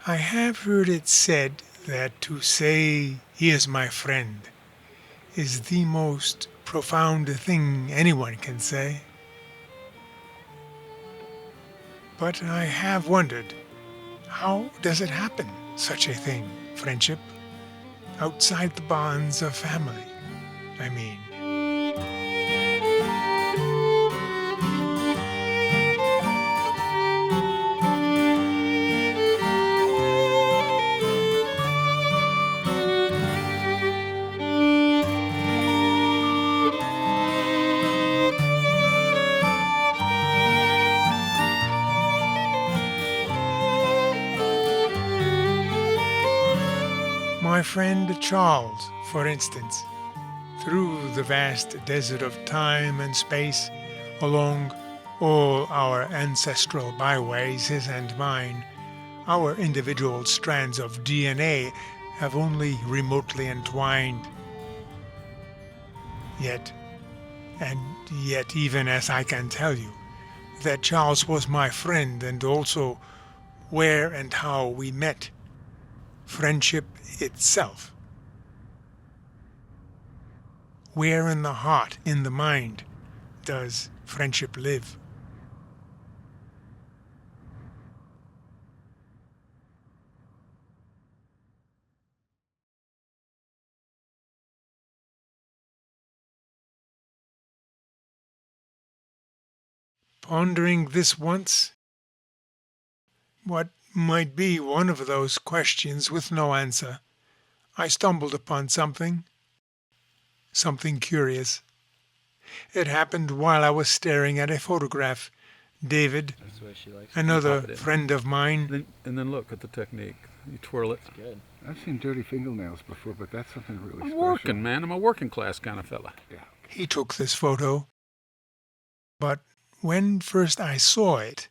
I have heard it said that to say he is my friend is the most profound thing anyone can say. But I have wondered, how does it happen, such a thing, friendship, outside the bonds of family, I mean? My friend Charles, for instance, through the vast desert of time and space, along all our ancestral byways, his and mine, our individual strands of DNA have only remotely entwined. Yet, and yet even as I can tell you, that Charles was my friend and also where and how we met, friendship itself. Where in the heart, in the mind, does friendship live? Pondering this once, what might be one of those questions with no answer, I stumbled upon something curious. It happened while I was staring at a photograph. David, That's the way she likes it. another Pop it in. friend of mine, And then look at the technique. You twirl it. It's good. I've seen dirty fingernails before, but that's something really I'm special. working, man. I'm a working class kind of fella. Yeah. he took this photo. But when first I saw it,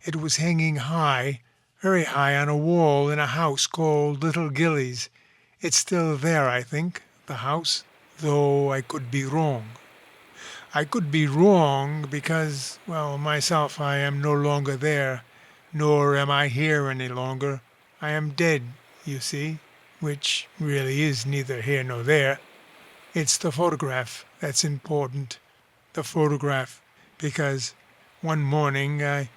it was hanging high, very high on a wall in a house called Little Gillies. It's still there, I think, the house, though I could be wrong. I could be wrong because, well, myself, I am no longer there, nor am I here any longer. I am dead, you see, which really is neither here nor there. It's the photograph that's important, the photograph, because one morning I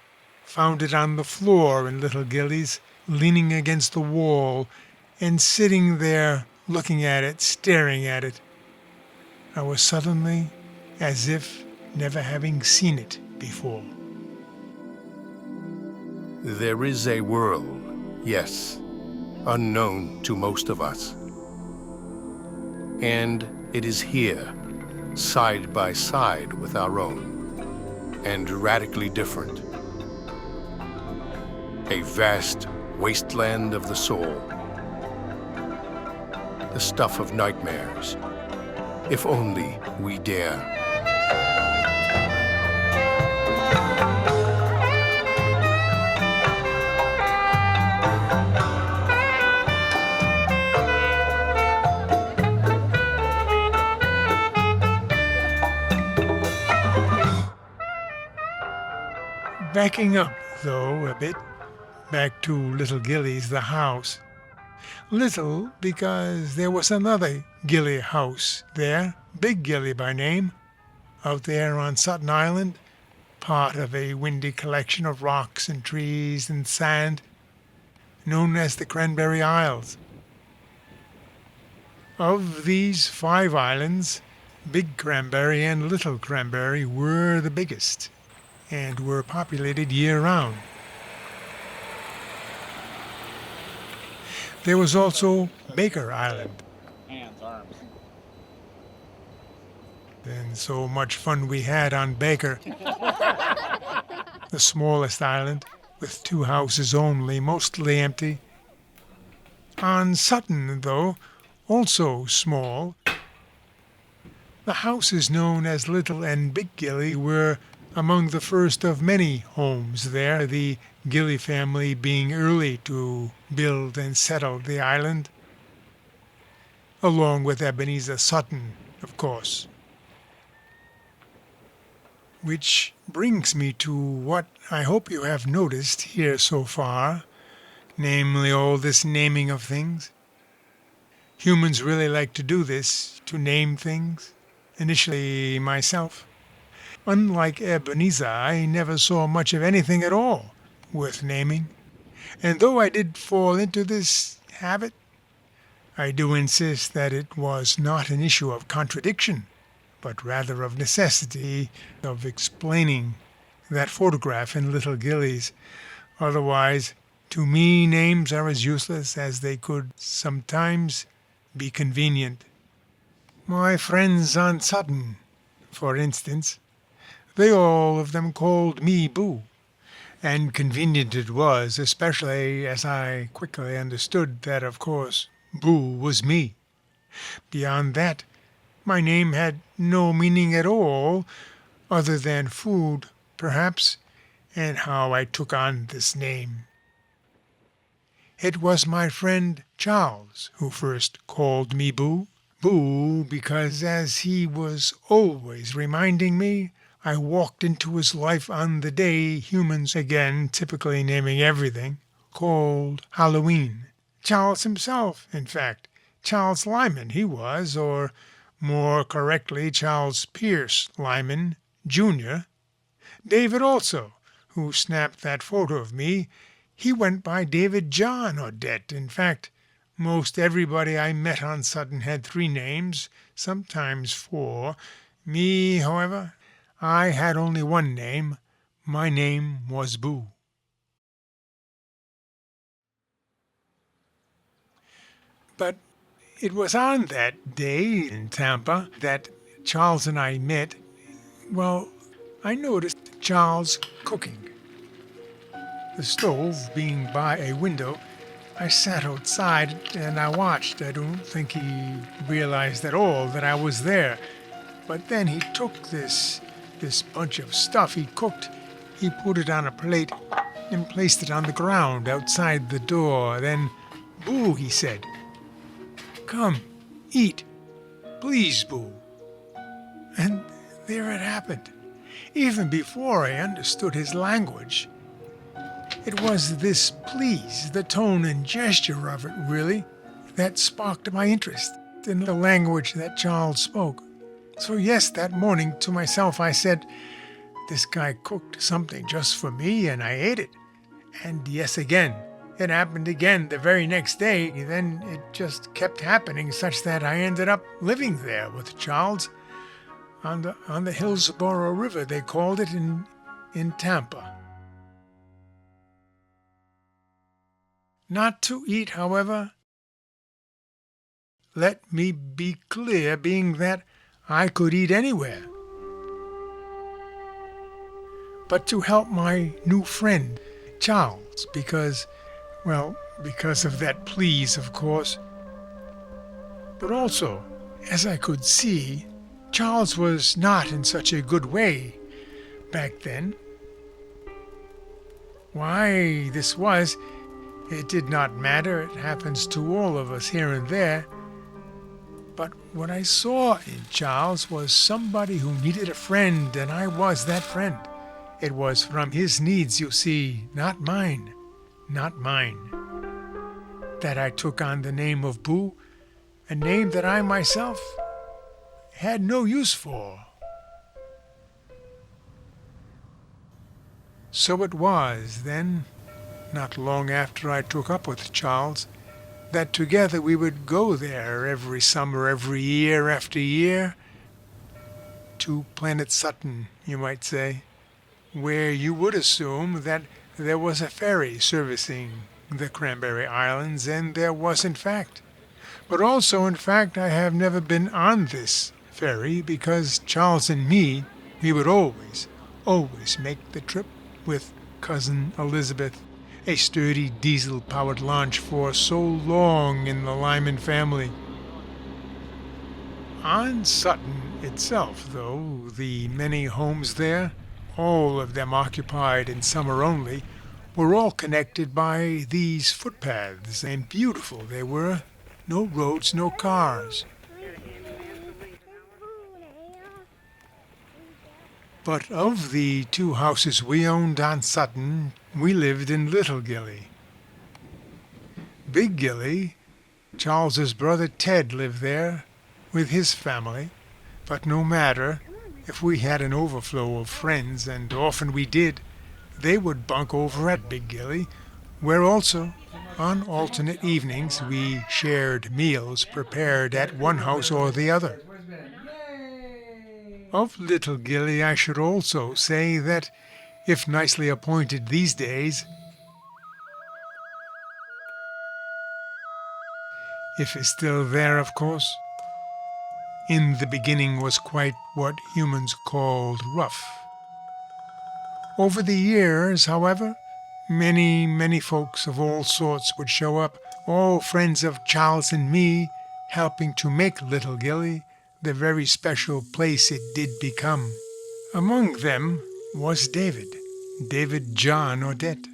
found it on the floor in Little Gillies, leaning against the wall, and sitting there looking at it, staring at it. I was suddenly as if never having seen it before. There is a world, yes, unknown to most of us. And it is here, side by side with our own, and radically different. A vast wasteland of the soul. The stuff of nightmares, if only we dare. Backing up, though, a bit, back to Little Gillies, the house. Little because there was another Gilly house there, Big Gilly by name, out there on Sutton Island, part of a windy collection of rocks and trees and sand, known as the Cranberry Isles. Of these 5 islands, Big Cranberry and Little Cranberry were the biggest, and were populated year-round. There was also Baker Island, Hands, arms. and so much fun we had on Baker, the smallest island, with 2 houses only, mostly empty. On Sutton, though, also small, the houses known as Little and Big Gilly were among the first of many homes there, the Gilly family being early to build and settle the island, along with Ebenezer Sutton, of course. Which brings me to what I hope you have noticed here so far, namely all this naming of things. Humans really like to do this, to name things. Initially myself. Unlike Ebenezer, I never saw much of anything at all worth naming. And though I did fall into this habit, I do insist that it was not an issue of contradiction, but rather of necessity, of explaining that photograph in Little Gillies. Otherwise, to me, names are as useless as they could sometimes be convenient. My friends on Sutton, for instance, they all of them called me Boo, and convenient it was, especially as I quickly understood that, of course, Boo was me. Beyond that, my name had no meaning at all, other than food, perhaps, and how I took on this name. It was my friend Charles who first called me Boo. Boo, because as he was always reminding me, I walked into his life on the day humans, again typically naming everything, called Halloween. Charles himself, in fact. Charles Lyman he was, or more correctly Charles Pierce Lyman, Jr. David also, who snapped that photo of me, he went by David John Odette. In fact, most everybody I met on Sutton had 3 names, sometimes 4. Me, however, I had only 1 name. My name was Boo. But it was on that day in Tampa that Charles and I met. Well, I noticed Charles cooking. The stove being by a window, I sat outside and I watched. I don't think he realized at all that I was there. But then he took this bunch of stuff he cooked, he put it on a plate and placed it on the ground outside the door. Then, Boo, he said, "Come, eat. Please, Boo." And there it happened. Even before I understood his language, it was this please, the tone and gesture of it, really, that sparked my interest in the language that Charles spoke. So yes, that morning to myself I said, this guy cooked something just for me, and I ate it. And yes, again, it happened again the very next day. Then it just kept happening, such that I ended up living there with Charles on the Hillsborough River, they called it, in Tampa. Not to eat, however, let me be clear, being that I could eat anywhere, but to help my new friend, Charles, because of that please, of course. But also, as I could see, Charles was not in such a good way back then. Why this was, it did not matter. It happens to all of us here and there. But what I saw in Charles was somebody who needed a friend, and I was that friend. It was from his needs, you see, not mine, that I took on the name of Boo, a name that I myself had no use for. So it was, then, not long after I took up with Charles, that together we would go there every summer, every year after year, to Planet Sutton, you might say, where you would assume that there was a ferry servicing the Cranberry Islands, and there was in fact. But also, in fact, I have never been on this ferry because Charles and me, we would always make the trip with Cousin Elizabeth, a sturdy diesel-powered launch for so long in the Lyman family. On Sutton itself, though, the many homes there, all of them occupied in summer only, were all connected by these footpaths, and beautiful they were. No roads, no cars. But of the 2 houses we owned on Sutton, we lived in Little Gilly. Big Gilly, Charles's brother Ted lived there with his family, but no matter if we had an overflow of friends, and often we did, they would bunk over at Big Gilly, where also, on alternate evenings, we shared meals prepared at one house or the other. Of Little Gilly, I should also say that, if nicely appointed these days, if it's still there, of course, in the beginning was quite what humans called rough. Over the years, however, many folks of all sorts would show up, all friends of Charles and me, helping to make Little Gilly the very special place it did become. Among them was David John Odette,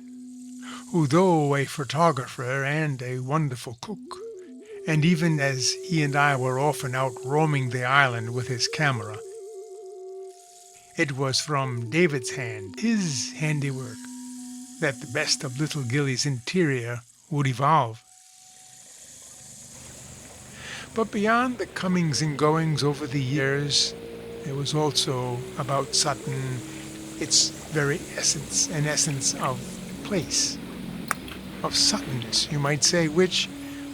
who, though a photographer and a wonderful cook, and even as he and I were often out roaming the island with his camera, it was from David's hand, his handiwork, that the best of Little Gilly's interior would evolve. But beyond the comings and goings over the years, there was also about Sutton its very essence, an essence of place, of Suttonness, you might say, which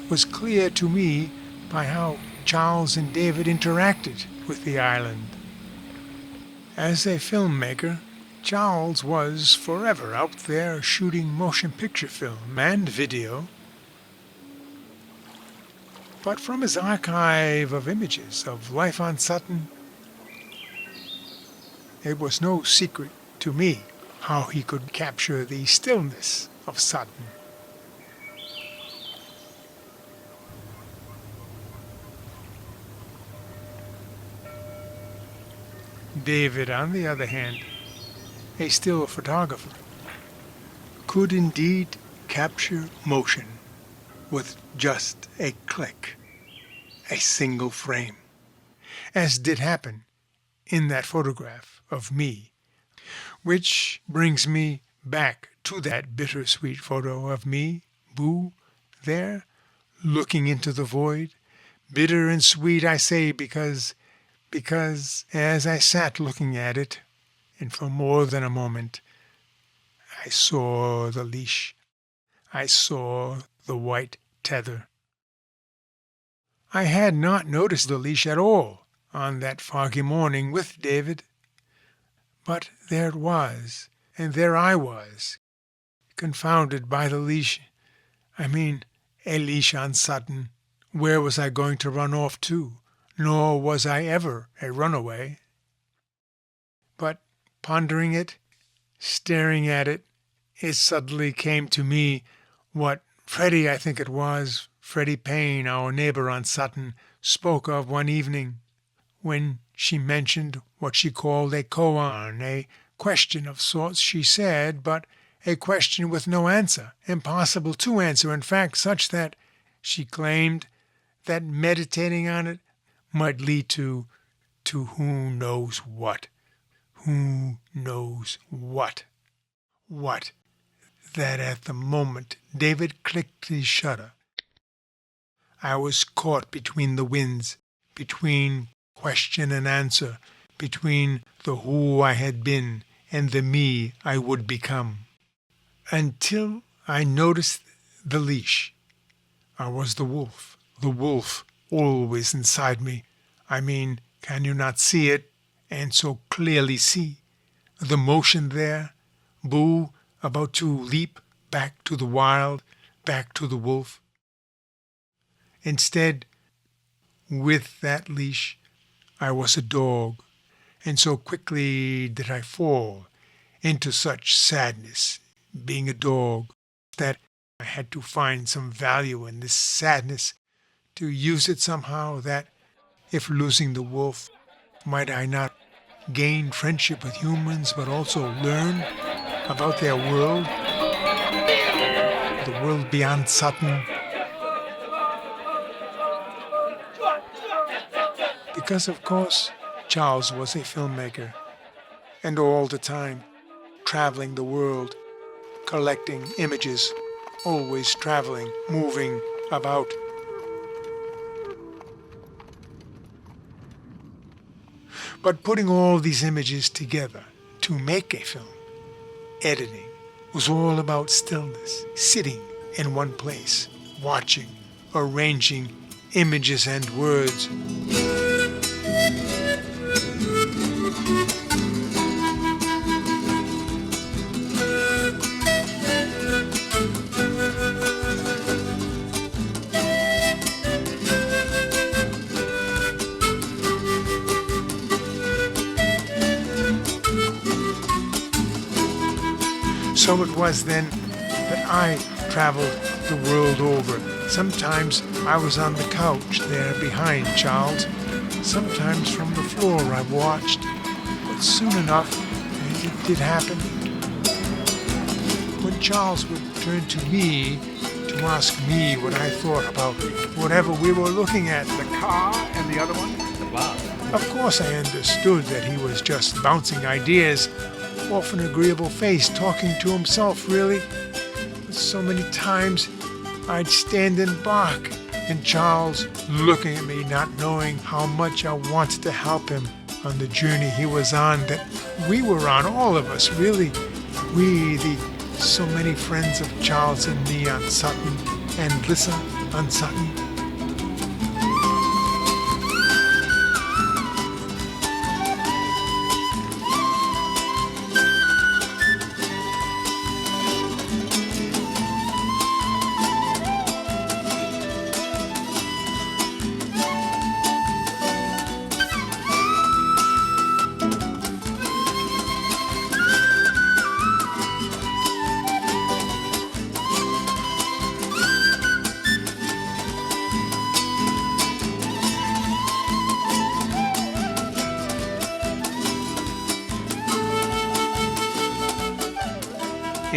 was clear to me by how Charles and David interacted with the island. As a filmmaker, Charles was forever out there shooting motion picture film and video. But from his archive of images of life on Sutton, it was no secret to me how he could capture the stillness of Sutton. David, on the other hand, a still photographer, could indeed capture motion with just a click, a single frame, as did happen in that photograph of me, which brings me back to that bittersweet photo of me, Boo, there, looking into the void. Bitter and sweet, I say, because as I sat looking at it, and for more than a moment, I saw the leash. I saw the white tether. I had not noticed the leash at all on that foggy morning with David, but there it was, and there I was, confounded by the leash. I mean, a leash on Sutton. Where was I going to run off to? Nor was I ever a runaway. But pondering it, staring at it, it suddenly came to me what Freddie, I think it was, Freddie Payne, our neighbor on Sutton, spoke of one evening when she mentioned what she called a koan, a question of sorts, she said, but a question with no answer, impossible to answer, in fact, such that she claimed that meditating on it might lead to who knows what. Who knows what? What? That at the moment David clicked his shutter, I was caught between the winds, between question and answer, between the who I had been and the me I would become. Until I noticed the leash. I was the wolf always inside me. I mean, can you not see it, and so clearly see the motion there? Boo, about to leap back to the wild, back to the wolf. Instead, with that leash, I was a dog, and so quickly did I fall into such sadness, being a dog, that I had to find some value in this sadness, to use it somehow, that if losing the wolf, might I not gain friendship with humans, but also learn about their world, the world beyond Sutton. Because, of course, Charles was a filmmaker, and all the time traveling the world, collecting images always traveling, moving about. But putting all these images together to make a film, editing, was all about stillness, sitting in one place, watching, arranging images and words. So it was then that I traveled the world over. Sometimes I was on the couch there behind Charles. Sometimes from the floor I watched. But soon enough, it did happen. When Charles would turn to me to ask me what I thought about whatever we were looking at. The car and the other one? The bar. Of course I understood that he was just bouncing ideas off an agreeable face, talking to himself, really. But so many times I'd stand and bark, and Charles looking at me, not knowing how much I wanted to help him on the journey he was on, that we were on, all of us, really. We, the so many friends of Charles and me on Sutton, and Lissa on Sutton.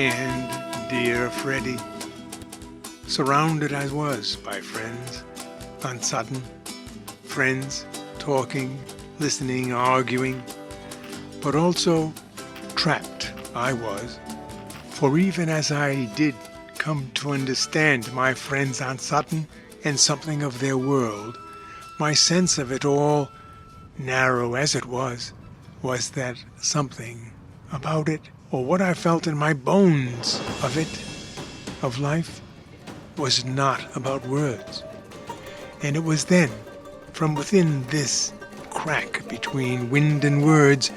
And dear Freddie, surrounded I was by friends on Sutton, friends talking, listening, arguing, but also trapped I was, for even as I did come to understand my friends on Sutton and something of their world, my sense of it all, narrow as it was that something about it, or what I felt in my bones of it, of life, was not about words. And it was then, from within this crack between wind and words,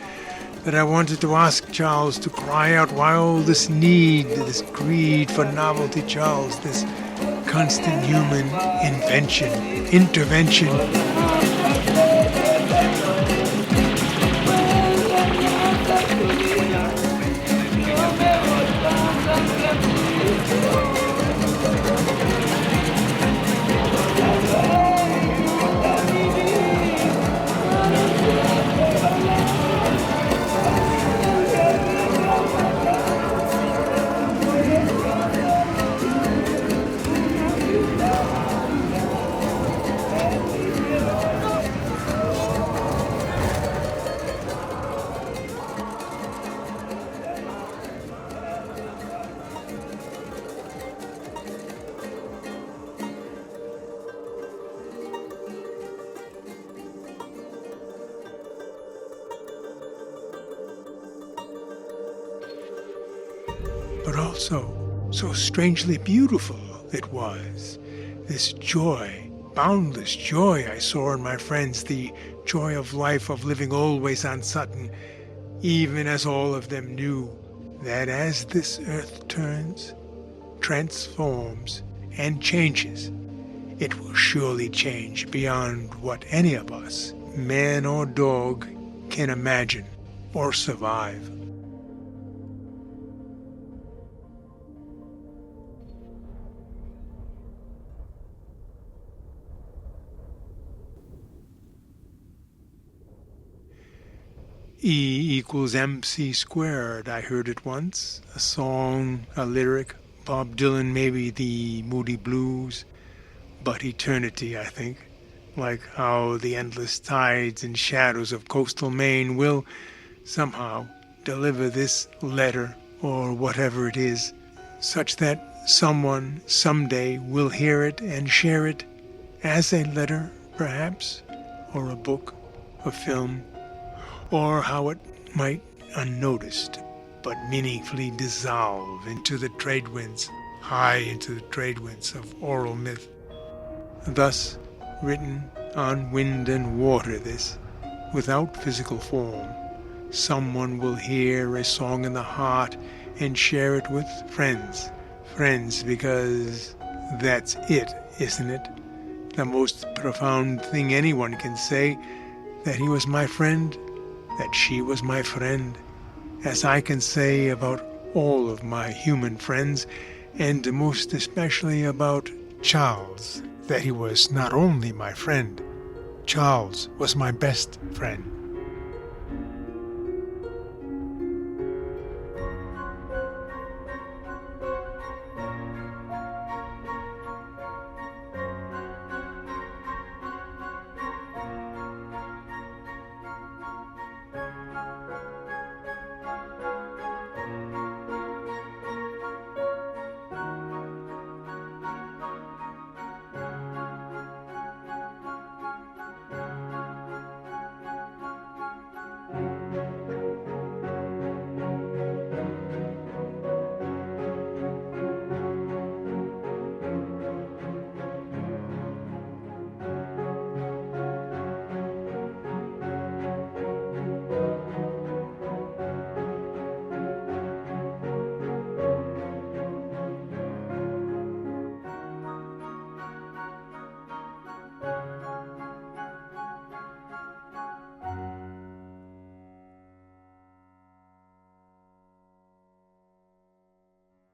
that I wanted to ask Charles to cry out why all this need, this greed for novelty, Charles, this constant human invention, intervention. But also so strangely beautiful it was. This joy, boundless joy I saw in my friends, the joy of life, of living always on Sutton, even as all of them knew that as this earth turns, transforms, and changes, it will surely change beyond what any of us, man or dog, can imagine or survive. E equals MC squared, I heard it once. A song, a lyric, Bob Dylan, maybe the Moody Blues, but eternity, I think. Like how the endless tides and shadows of coastal Maine will somehow deliver this letter, or whatever it is, such that someone someday will hear it and share it as a letter, perhaps, or a book, a film, or how it might, unnoticed, but meaningfully dissolve into the trade winds, high into the trade winds of oral myth. Thus, written on wind and water, this, without physical form, someone will hear a song in the heart and share it with friends. Friends, because that's it, isn't it? The most profound thing anyone can say, that he was my friend, that she was my friend, as I can say about all of my human friends, and most especially about Charles, that he was not only my friend, Charles was my best friend.